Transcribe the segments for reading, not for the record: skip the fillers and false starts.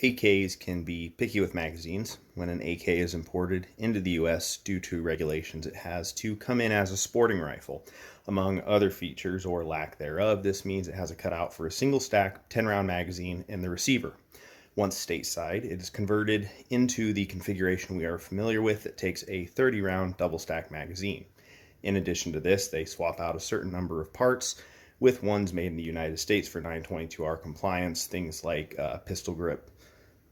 AKs can be picky with magazines. When an AK is imported into the US due to regulations, it has to come in as a sporting rifle. Among other features or lack thereof, this means it has a cutout for a single stack 10-round magazine in the receiver. Once stateside, it is converted into the configuration we are familiar with that takes a 30-round double-stack magazine. In addition to this, they swap out a certain number of parts with ones made in the United States for 922R compliance, things like pistol grip,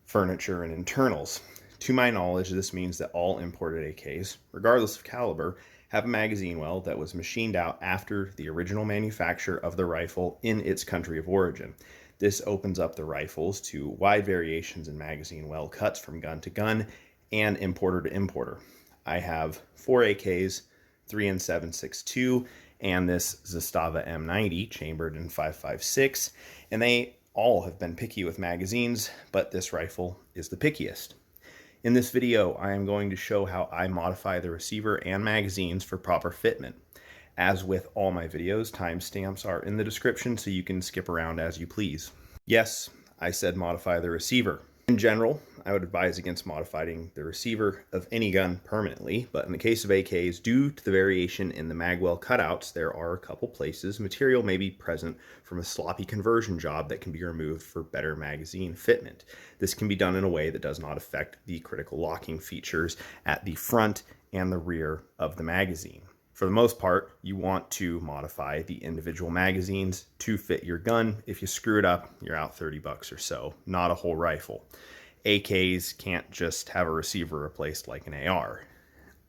furniture, and internals. To my knowledge, this means that all imported AKs, regardless of caliber, have a magazine well that was machined out after the original manufacture of the rifle in its country of origin. This opens up the rifles to wide variations in magazine well cuts from gun to gun and importer to importer. I have 4 AKs, 3 in 7.62, and this Zastava M90 chambered in 5.56, and they all have been picky with magazines, but this rifle is the pickiest. In this video, I am going to show how I modify the receiver and magazines for proper fitment. As with all my videos, timestamps are in the description so you can skip around as you please. Yes, I said modify the receiver. In general, I would advise against modifying the receiver of any gun permanently, but in the case of AKs, due to the variation in the magwell cutouts, there are a couple places material may be present from a sloppy conversion job that can be removed for better magazine fitment. This can be done in a way that does not affect the critical locking features at the front and the rear of the magazine. For the most part, you want to modify the individual magazines to fit your gun. If you screw it up, you're out $30 or so, not a whole rifle. AKs can't just have a receiver replaced like an AR.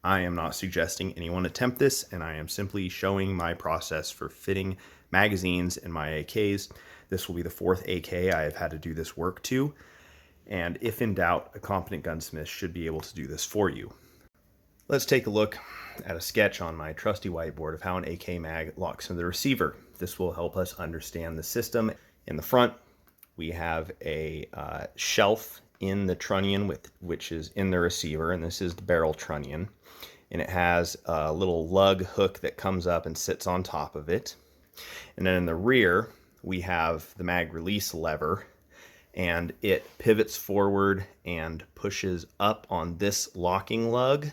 I am not suggesting anyone attempt this, and I am simply showing my process for fitting magazines in my AKs. This will be the 4th AK I have had to do this work to, and if in doubt, a competent gunsmith should be able to do this for you. Let's take a look at a sketch on my trusty whiteboard of how an AK mag locks into the receiver. This will help us understand the system. In the front, we have a shelf in the trunnion which is in the receiver, and this is the barrel trunnion. And it has a little lug hook that comes up and sits on top of it. And then in the rear, we have the mag release lever, and it pivots forward and pushes up on this locking lug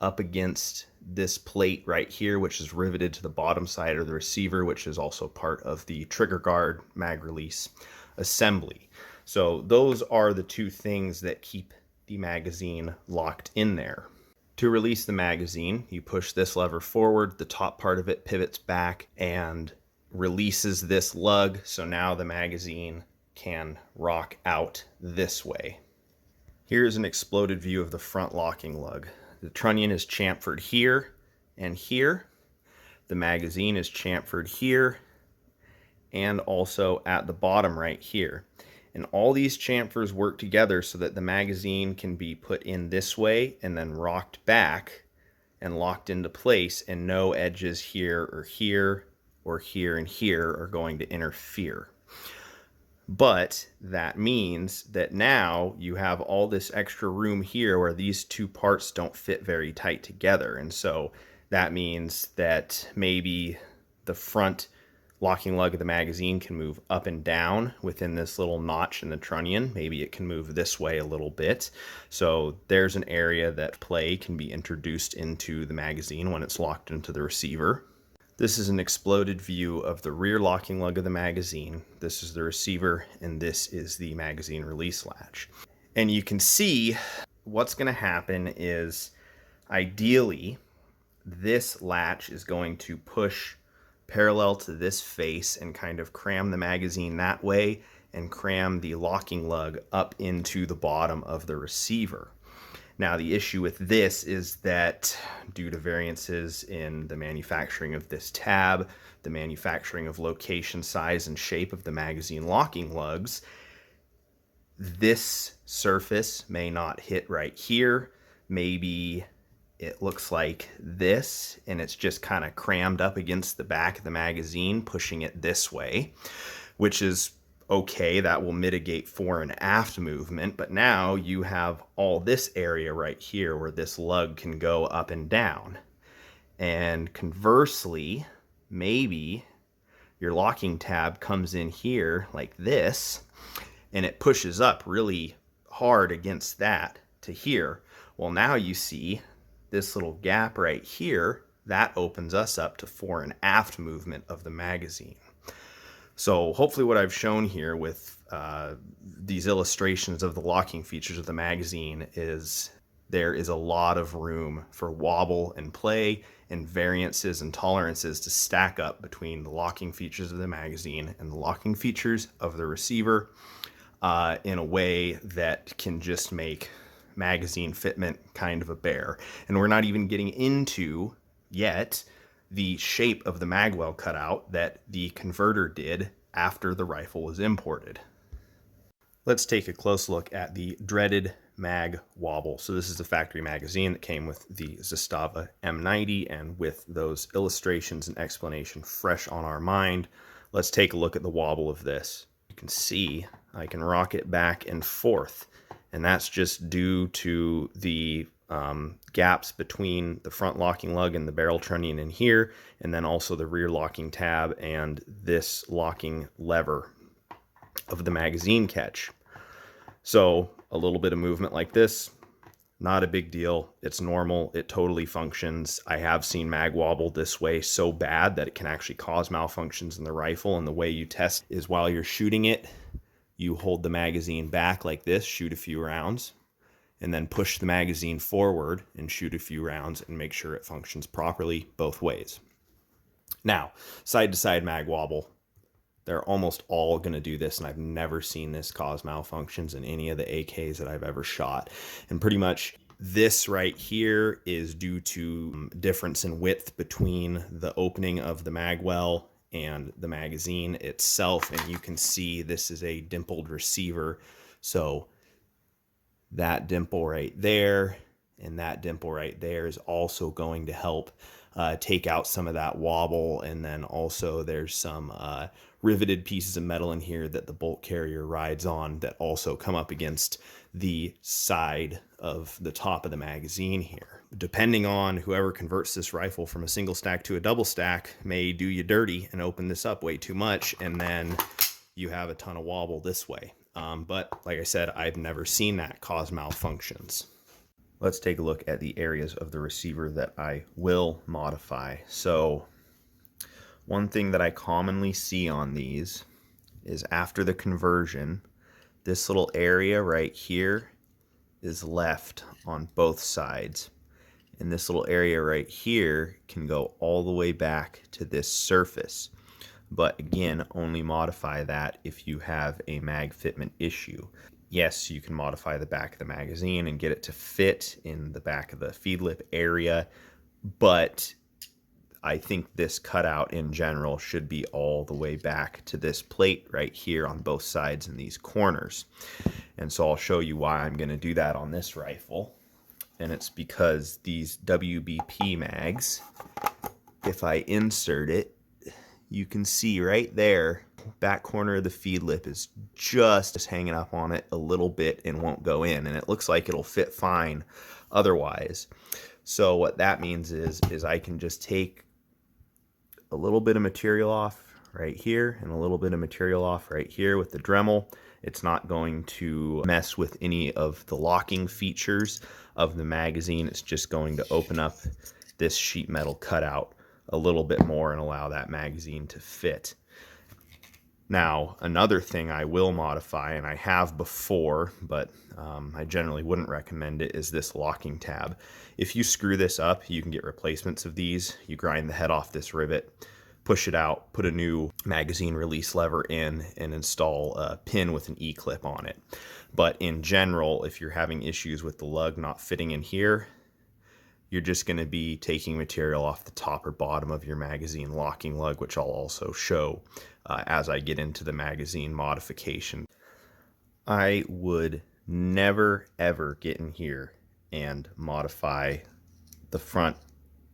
up against this plate right here, which is riveted to the bottom side of the receiver, which is also part of the trigger guard mag release assembly. So those are the two things that keep the magazine locked in there. To release the magazine, you push this lever forward, the top part of it pivots back and releases this lug, so now the magazine can rock out this way. Here's an exploded view of the front locking lug. The trunnion is chamfered here and here. The magazine is chamfered here and also at the bottom right here. And all these chamfers work together so that the magazine can be put in this way and then rocked back and locked into place, and no edges here or here or here and here are going to interfere. But that means that now you have all this extra room here where these two parts don't fit very tight together. And so that means that maybe the front locking lug of the magazine can move up and down within this little notch in the trunnion. Maybe it can move this way a little bit. So there's an area that play can be introduced into the magazine when it's locked into the receiver. This is an exploded view of the rear locking lug of the magazine. This is the receiver, and this is the magazine release latch. And you can see what's going to happen is, ideally, this latch is going to push parallel to this face and kind of cram the magazine that way and cram the locking lug up into the bottom of the receiver. Now, the issue with this is that due to variances in the manufacturing of this tab, the manufacturing of location, size, and shape of the magazine locking lugs, this surface may not hit right here. Maybe it looks like this, and it's just kind of crammed up against the back of the magazine, pushing it this way, which is okay. That will mitigate fore and aft movement, but now you have all this area right here where this lug can go up and down. And conversely, maybe your locking tab comes in here like this, and it pushes up really hard against that to here. Well, now you see this little gap right here, that opens us up to fore and aft movement of the magazine. So hopefully what I've shown here with these illustrations of the locking features of the magazine is there is a lot of room for wobble and play and variances and tolerances to stack up between the locking features of the magazine and the locking features of the receiver in a way that can just make magazine fitment kind of a bear. And we're not even getting into yet the shape of the magwell cutout that the converter did after the rifle was imported. Let's take a close look at the dreaded mag wobble. So this is the factory magazine that came with the Zastava M90, and with those illustrations and explanation fresh on our mind, let's take a look at the wobble of this. You can see I can rock it back and forth, and that's just due to the gaps between the front locking lug and the barrel trunnion in here, and then also the rear locking tab and this locking lever of the magazine catch. So a little bit of movement like this, not a big deal. It's normal. It totally functions. I have seen mag wobble this way so bad that it can actually cause malfunctions in the rifle, and the way you test is while you're shooting it, you hold the magazine back like this, shoot a few rounds, and then push the magazine forward and shoot a few rounds and make sure it functions properly both ways. Now, side-to-side mag wobble, they're almost all going to do this, and I've never seen this cause malfunctions in any of the AKs that I've ever shot. And pretty much this right here is due to difference in width between the opening of the magwell and the magazine itself. And you can see this is a dimpled receiver, so that dimple right there and that dimple right there is also going to help take out some of that wobble. And then also there's some riveted pieces of metal in here that the bolt carrier rides on that also come up against the side of the top of the magazine here. Depending on whoever converts this rifle from a single stack to a double stack may do you dirty and open this up way too much, and then you have a ton of wobble this way. But like I said, I've never seen that cause malfunctions. Let's take a look at the areas of the receiver that I will modify. So one thing that I commonly see on these is after the conversion, this little area right here is left on both sides. And this little area right here can go all the way back to this surface. But again, only modify that if you have a mag fitment issue. Yes, you can modify the back of the magazine and get it to fit in the back of the feed lip area, but I think this cutout in general should be all the way back to this plate right here on both sides in these corners. And so I'll show you why I'm going to do that on this rifle. And it's because these WBP mags, if I insert it, you can see right there, back corner of the feed lip is just hanging up on it a little bit and won't go in. And it looks like it'll fit fine otherwise. So what that means is I can just take a little bit of material off right here and a little bit of material off right here with the Dremel. It's not going to mess with any of the locking features of the magazine. It's just going to open up this sheet metal cutout a little bit more and allow that magazine to fit. Now, another thing I will modify, and I have before, but I generally wouldn't recommend it, is this locking tab. If you screw this up, you can get replacements of these. You grind the head off this rivet, push it out, put a new magazine release lever in, and install a pin with an E-clip on it. But in general, if you're having issues with the lug not fitting in here, you're just going to be taking material off the top or bottom of your magazine locking lug, which I'll also show as I get into the magazine modification. I would never ever get in here and modify the front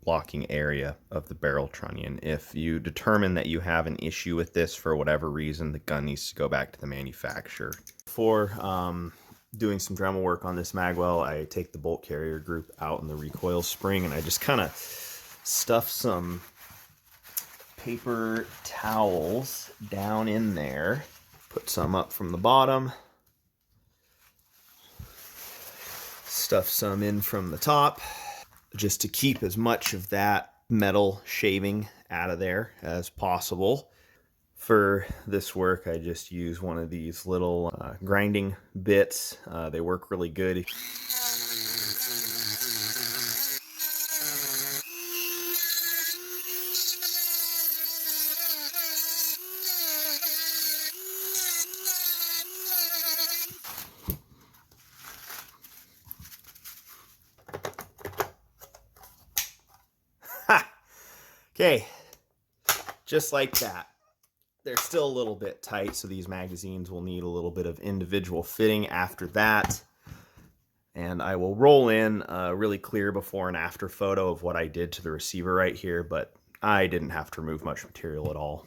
locking area of the barrel trunnion. If you determine that you have an issue with this for whatever reason, the gun needs to go back to the manufacturer. For doing some Dremel work on this magwell, I take the bolt carrier group out in the recoil spring and I just kind of stuff some paper towels down in there, put some up from the bottom, stuff some in from the top just to keep as much of that metal shaving out of there as possible. For this work, I just use one of these little grinding bits. They work really good. Ha! Okay, just like that. They're still a little bit tight, so these magazines will need a little bit of individual fitting after that. And I will roll in a really clear before and after photo of what I did to the receiver right here, but I didn't have to remove much material at all.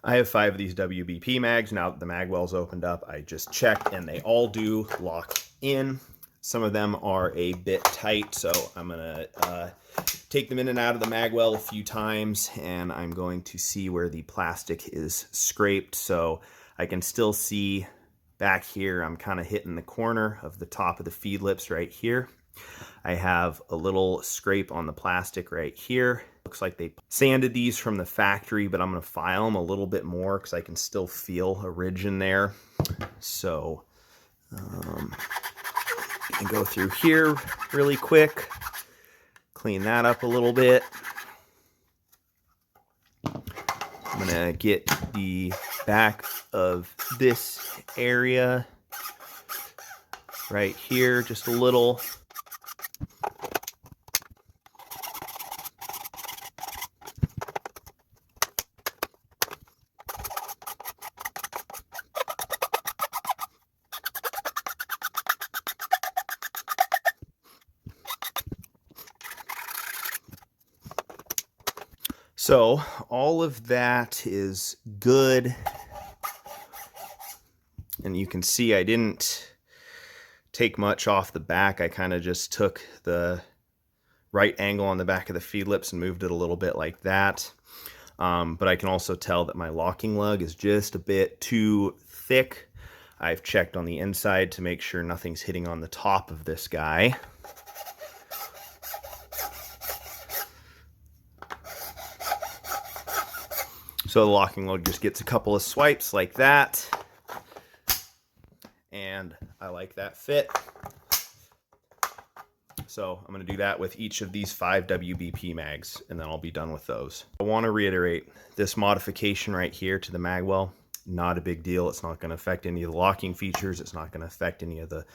I have 5 of these WBP mags. Now that the mag well's opened up, I just checked and they all do lock in. Some of them are a bit tight, so I'm gonna take them in and out of the mag well a few times, and I'm going to see where the plastic is scraped. So I can still see back here, I'm kind of hitting the corner of the top of the feed lips right here. I have a little scrape on the plastic right here. Looks like they sanded these from the factory, but I'm going to file them a little bit more because I can still feel a ridge in there. So I can go through here really quick, clean that up a little bit. I'm going to get the back of this area right here just a little. So all of that is good. And you can see I didn't take much off the back. I kind of just took the right angle on the back of the feed lips and moved it a little bit like that. But I can also tell that my locking lug is just a bit too thick. I've checked on the inside to make sure nothing's hitting on the top of this guy. So the locking lug just gets a couple of swipes like that. And I like that fit. So I'm going to do that with each of these 5 WBP mags, and then I'll be done with those. I want to reiterate, this modification right here to the mag well, not a big deal. It's not going to affect any of the locking features. It's not going to affect any of the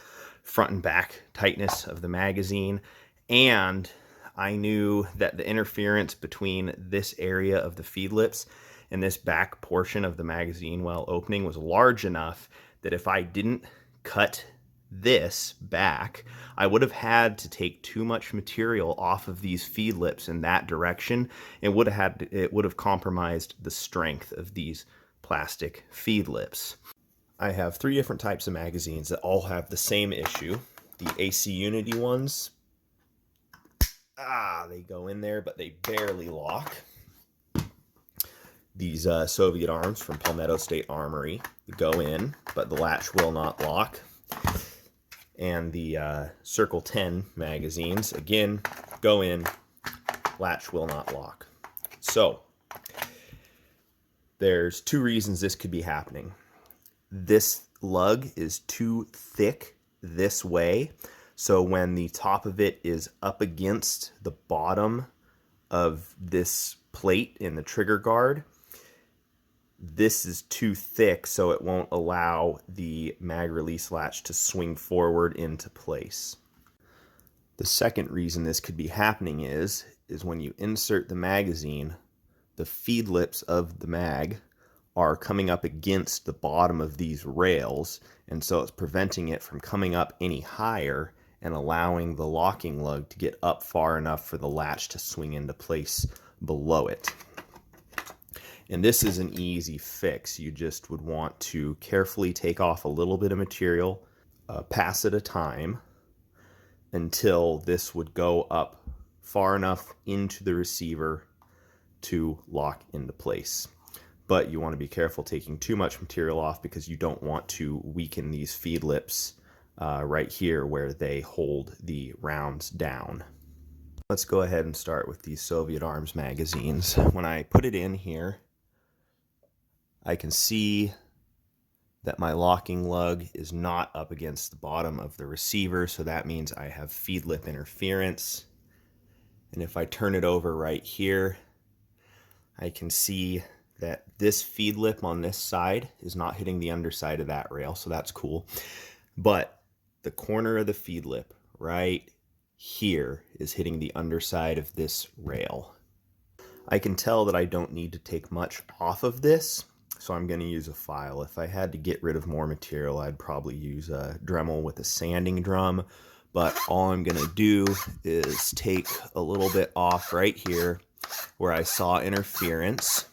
front and back tightness of the magazine. And I knew that the interference between this area of the feed lips and this back portion of the magazine well opening was large enough that if I didn't cut this back, I would have had to take too much material off of these feed lips in that direction. It would have compromised the strength of these plastic feed lips. I have 3 different types of magazines that all have the same issue. The AC Unity ones, they go in there, but they barely lock. These Soviet arms from Palmetto State Armory go in, but the latch will not lock. And the Circle 10 magazines, again, go in, latch will not lock. So there's 2 reasons this could be happening. This lug is too thick this way, so when the top of it is up against the bottom of this plate in the trigger guard, this is too thick, so it won't allow the mag release latch to swing forward into place. The second reason this could be happening is when you insert the magazine, the feed lips of the mag are coming up against the bottom of these rails, and so it's preventing it from coming up any higher and allowing the locking lug to get up far enough for the latch to swing into place below it. And this is an easy fix. You just would want to carefully take off a little bit of material, pass at a time, until this would go up far enough into the receiver to lock into place. But you want to be careful taking too much material off because you don't want to weaken these feed lips right here where they hold the rounds down. Let's go ahead and start with these Soviet Arms magazines. When I put it in here, I can see that my locking lug is not up against the bottom of the receiver, so that means I have feed lip interference. And if I turn it over right here, I can see that this feed lip on this side is not hitting the underside of that rail, so that's cool. But the corner of the feed lip right here is hitting the underside of this rail. I can tell that I don't need to take much off of this, so I'm going to use a file. If I had to get rid of more material, I'd probably use a Dremel with a sanding drum, but all I'm going to do is take a little bit off right here where I saw interference,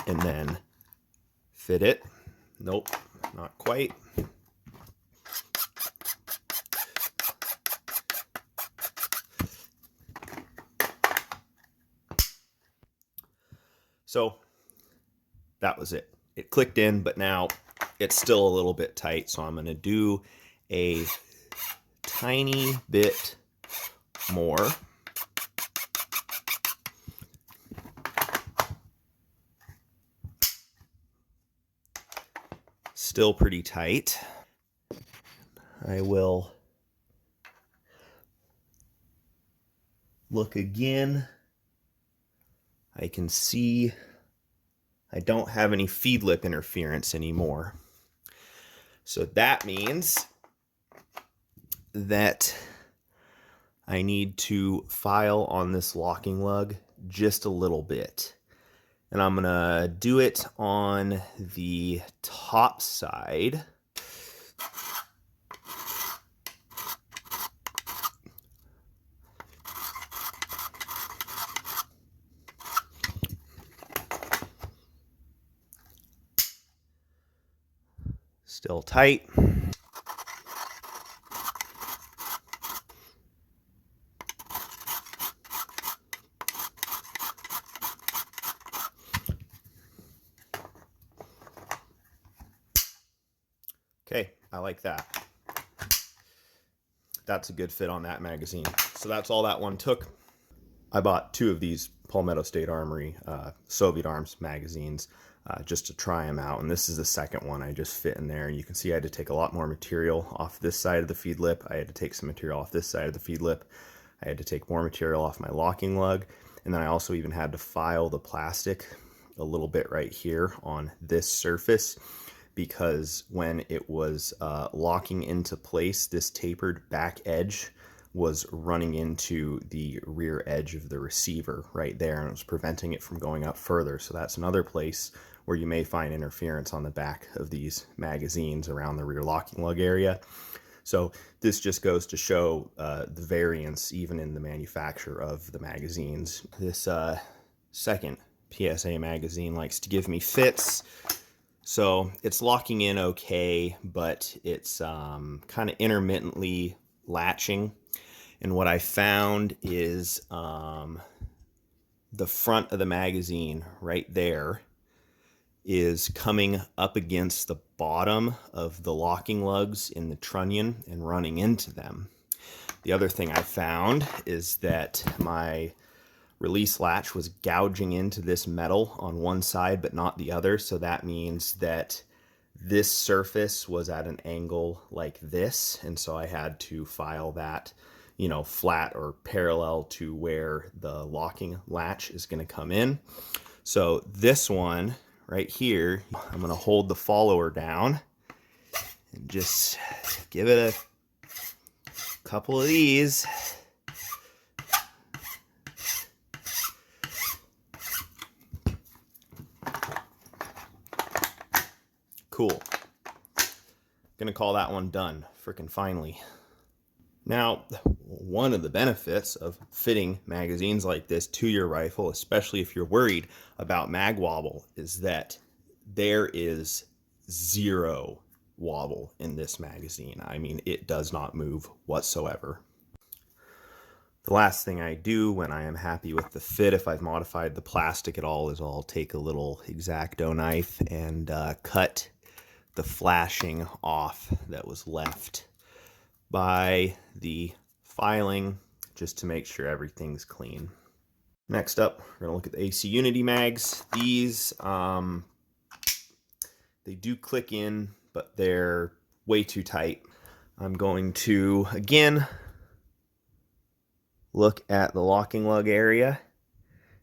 and then fit it. Nope, not quite. So that was it. It clicked in, but now it's still a little bit tight, so I'm going to do a tiny bit more. Still pretty tight. I will look again. I can see I don't have any feed lip interference anymore. So that means that I need to file on this locking lug just a little bit. And I'm gonna do it on the top side. Still tight. Okay, I like that. That's a good fit on that magazine. So that's all that one took. I bought 2 of these Palmetto State Armory Soviet Arms magazines just to try them out. And this is the second one I just fit in there. And you can see I had to take a lot more material off this side of the feed lip. I had to take some material off this side of the feed lip. I had to take more material off my locking lug. And then I also even had to file the plastic a little bit right here on this surface, because when it was locking into place, this tapered back edge was running into the rear edge of the receiver right there, and it was preventing it from going up further. So that's another place where you may find interference on the back of these magazines around the rear locking lug area. So this just goes to show the variance even in the manufacture of the magazines. This second PSA magazine likes to give me fits. So it's locking in okay, but it's kind of intermittently latching. And what I found is the front of the magazine right there is coming up against the bottom of the locking lugs in the trunnion and running into them. The other thing I found is that my release latch was gouging into this metal on one side but not the other, so that means that this surface was at an angle like this, and so I had to file that, you know, flat or parallel to where the locking latch is going to come in. So this one right here, I'm going to hold the follower down and just give it a couple of these. Cool. Gonna call that one done, frickin' finally. Now, one of the benefits of fitting magazines like this to your rifle, especially if you're worried about mag wobble, is that there is 0 wobble in this magazine. I mean, it does not move whatsoever. The last thing I do when I am happy with the fit, if I've modified the plastic at all, is I'll take a little X-Acto knife and cut the flashing off that was left by the filing, just to make sure everything's clean. Next up, we're going to look at the AC Unity mags. These, they do click in, but they're way too tight. I'm going to, again, look at the locking lug area,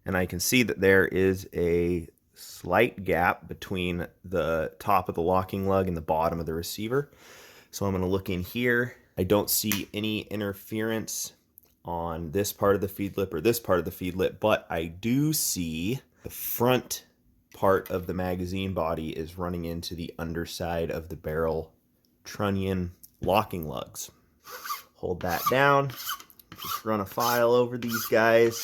and I can see that there is a slight gap between the top of the locking lug and the bottom of the receiver. So I'm going to look in here. I don't see any interference on this part of the feed lip or this part of the feed lip, but I do see the front part of the magazine body is running into the underside of the barrel trunnion locking lugs. Hold that down, just run a file over these guys.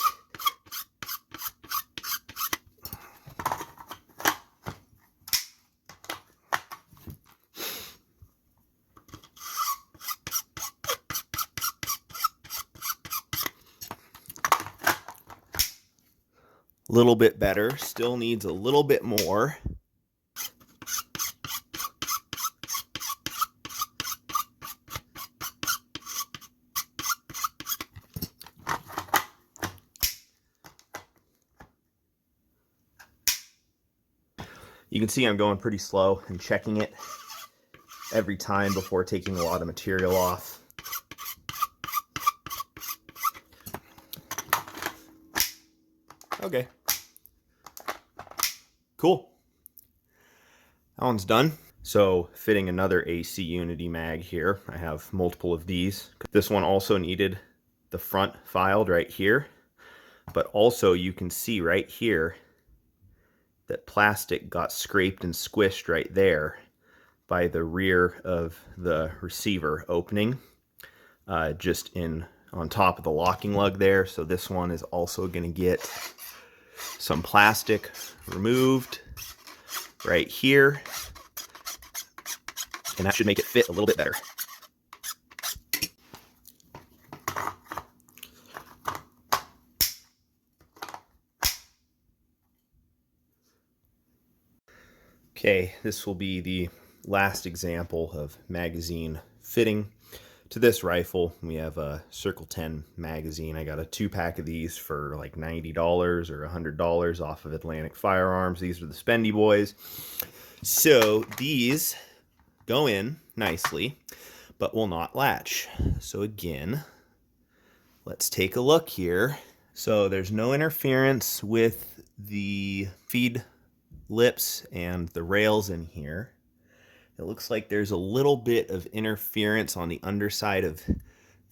A little bit better, still needs a little bit more. You can see I'm going pretty slow and checking it every time before taking a lot of material off. Okay. Cool. That one's done. So fitting another AC Unity mag here. I have multiple of these. This one also needed the front filed right here, but also you can see right here that plastic got scraped and squished right there by the rear of the receiver opening, just on top of the locking lug there. So this one is also going to get some plastic removed right here, and that should make it fit a little bit better. Okay, this will be the last example of magazine fitting to this rifle. We have a Circle 10 magazine. I got a 2-pack of these for like $90 or $100 off of Atlantic Firearms. These are the Spendy Boys. So these go in nicely, but will not latch. So again, let's take a look here. So there's no interference with the feed lips and the rails in here. It looks like there's a little bit of interference on the underside of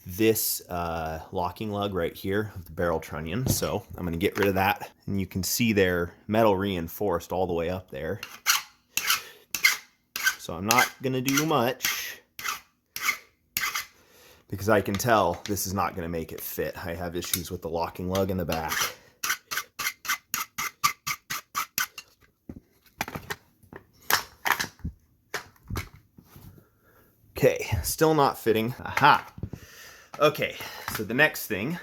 this locking lug right here of the barrel trunnion. So I'm going to get rid of that. And you can see they're metal reinforced all the way up there. So I'm not going to do much because I can tell this is not going to make it fit. I have issues with the locking lug in the back. Okay, still not fitting. Aha! Okay, so the next thing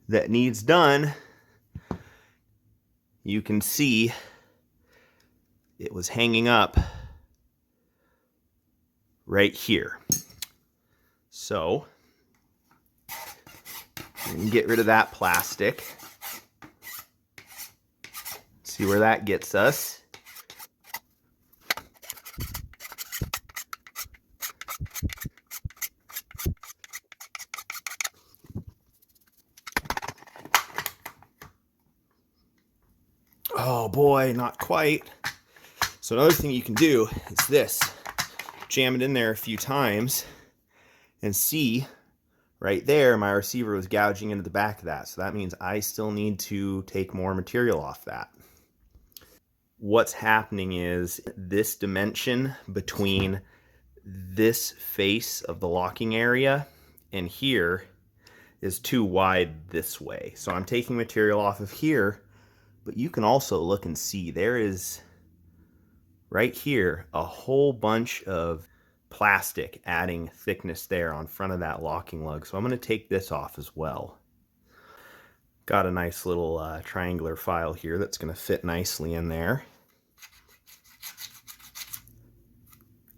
that needs done, you can see it was hanging up right here. So, we can get rid of that plastic. See where that gets us. Oh boy, not quite. So another thing you can do is this. Jam it in there a few times and see right there my receiver was gouging into the back of that. So that means I still need to take more material off that. What's happening is this dimension between this face of the locking area and here is too wide this way. So I'm taking material off of here, but you can also look and see there is right here a whole bunch of plastic adding thickness there on front of that locking lug. So I'm going to take this off as well. Got a nice little triangular file here that's going to fit nicely in there.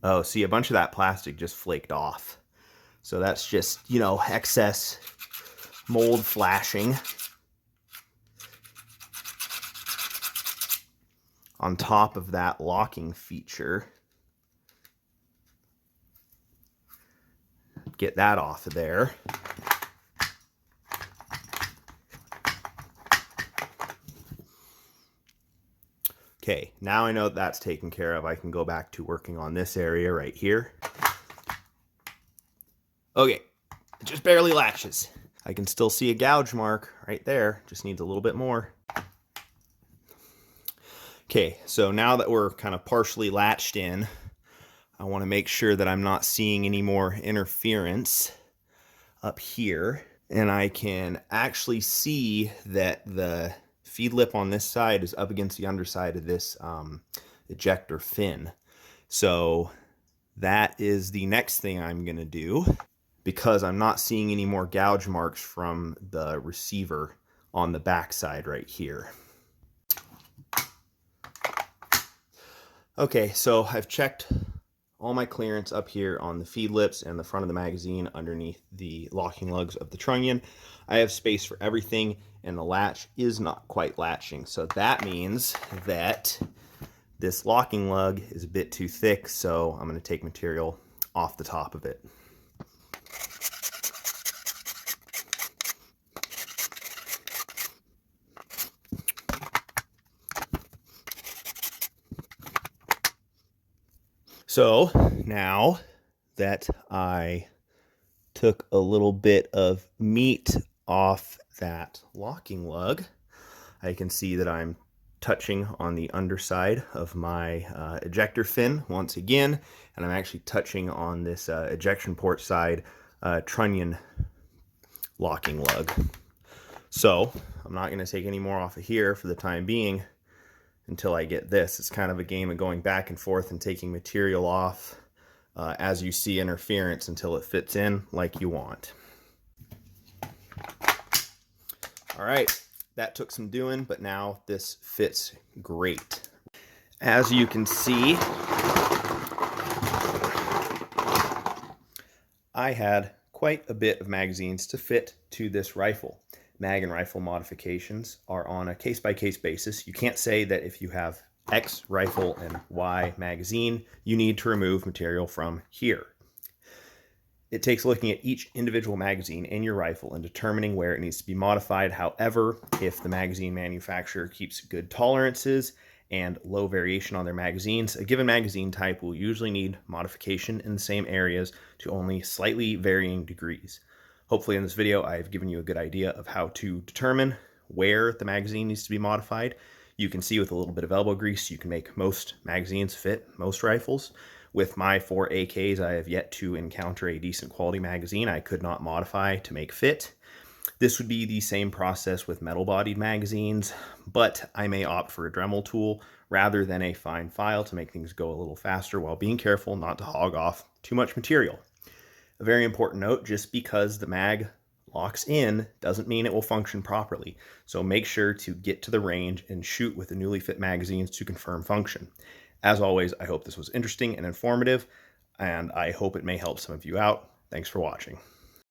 Oh, see, a bunch of that plastic just flaked off. So that's just, you know, excess mold flashing on top of that locking feature. Get that off of there. Okay, now I know that's taken care of. I can go back to working on this area right here. Okay, it just barely latches. I can still see a gouge mark right there, just needs a little bit more. Okay, so now that we're kind of partially latched in, I want to make sure that I'm not seeing any more interference up here. And I can actually see that the feed lip on this side is up against the underside of this ejector fin. So that is the next thing I'm going to do, because I'm not seeing any more gouge marks from the receiver on the back side right here. Okay, so I've checked all my clearance up here on the feed lips and the front of the magazine underneath the locking lugs of the trunnion. I have space for everything, and the latch is not quite latching. So that means that this locking lug is a bit too thick, so I'm going to take material off the top of it. So now that I took a little bit of meat off that locking lug, I can see that I'm touching on the underside of my ejector fin once again, and I'm actually touching on this ejection port side trunnion locking lug. So I'm not going to take any more off of here for the time being until I get this. It's kind of a game of going back and forth and taking material off as you see interference until it fits in like you want. All right, that took some doing, but now this fits great. As you can see, I had quite a bit of magazines to fit to this rifle. Mag and rifle modifications are on a case-by-case basis. You can't say that if you have X rifle and Y magazine, you need to remove material from here. It takes looking at each individual magazine in your rifle and determining where it needs to be modified. However, if the magazine manufacturer keeps good tolerances and low variation on their magazines, a given magazine type will usually need modification in the same areas to only slightly varying degrees. Hopefully in this video, I've given you a good idea of how to determine where the magazine needs to be modified. You can see with a little bit of elbow grease, you can make most magazines fit most rifles. With my 4 AKs, I have yet to encounter a decent quality magazine I could not modify to make fit. This would be the same process with metal-bodied magazines, but I may opt for a Dremel tool rather than a fine file to make things go a little faster while being careful not to hog off too much material. A very important note, just because the mag locks in doesn't mean it will function properly. So make sure to get to the range and shoot with the newly fit magazines to confirm function. As always, I hope this was interesting and informative, and I hope it may help some of you out. Thanks for watching.